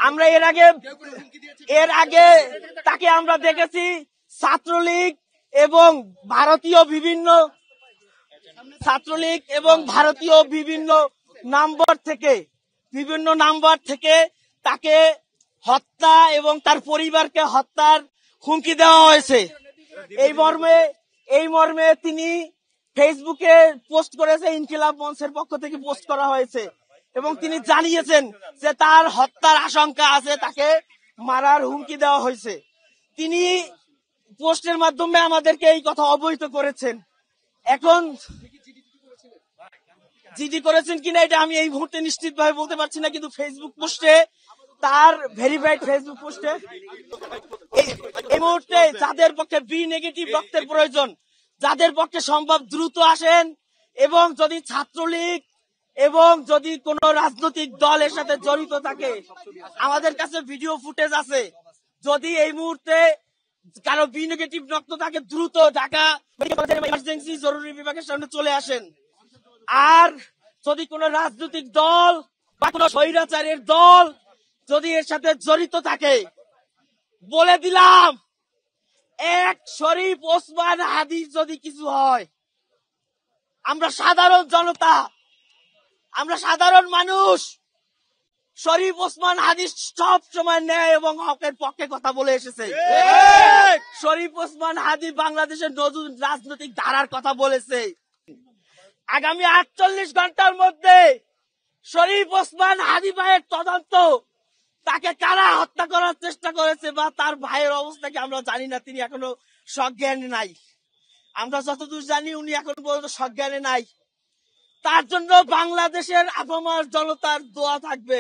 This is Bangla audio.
আমরা এর আগে তাকে আমরা দেখেছি ছাত্রলীগ এবং ভারতীয় বিভিন্ন নাম্বার থেকে তাকে হত্যা এবং তার পরিবারকে হত্যার হুমকি দেওয়া হয়েছে। এই মর্মে তিনি ফেসবুকে পোস্ট করেছে, ইনকিলাব মঞ্চের পক্ষ থেকে পোস্ট করা হয়েছে এবং তিনি জানিয়েছেন যে তার হত্যার আশঙ্কা আছে, তাকে মারার হুমকি দেওয়া হয়েছে। তিনি পোস্টের মাধ্যমে আমাদেরকে এই কথা অবহিত করেছেন। এখন জিডি করেছেন কিনা এটা আমি এই মুহূর্তে নিশ্চিতভাবে বলতে পারছি না, কিন্তু ফেসবুক পোস্টে, তার ভেরিফাইড ফেসবুক পোস্টে এই মুহূর্তে যাদের পক্ষে বি নেগেটিভ রক্তের প্রয়োজন, যাদের পক্ষে সম্ভব দ্রুত আসেন, এবং যদি ছাত্রলীগ এবং যদি কোন রাজনৈতিক দল এর সাথে জড়িত থাকে, আমাদের কাছে ভিডিও ফুটেজ আছে, যদি এই মুহূর্তে কারো বি নেগেটিভ রক্ত থাকে দ্রুত ঢাকা ইমার্জেন্সি জরুরি বিভাগের সামনে চলে আসেন। আর যদি কোন রাজনৈতিক দল বা কোন স্বৈরাচারের দল যদি এর সাথে জড়িত থাকে, বলে দিলাম, এক শরীফ ওসমান হাদি যদি কিছু হয়, আমরা সাধারণ জনতা, আমরা সাধারণ মানুষ, শরীফ ওসমান হাদি সব সময় ন্যায় এবং হকের পক্ষে কথা বলে এসেছে। শরীফ ওসমান হাদি বাংলাদেশের নতুন রাজনৈতিক ধারার কথা বলেছে। আগামী 48 ঘন্টার মধ্যে শরীফ ওসমান হাদি ভাইয়ের তদন্ত, তাকে কারা হত্যা করার চেষ্টা করেছে বা তার ভাইয়ের অবস্থাকে আমরা জানি না, তিনি এখনো সজ্ঞানে নাই। আমরা যতদূর জানি উনি এখন পর্যন্ত সজ্ঞানে নাই। তার জন্য বাংলাদেশের আপামর জনতার দোয়া থাকবে।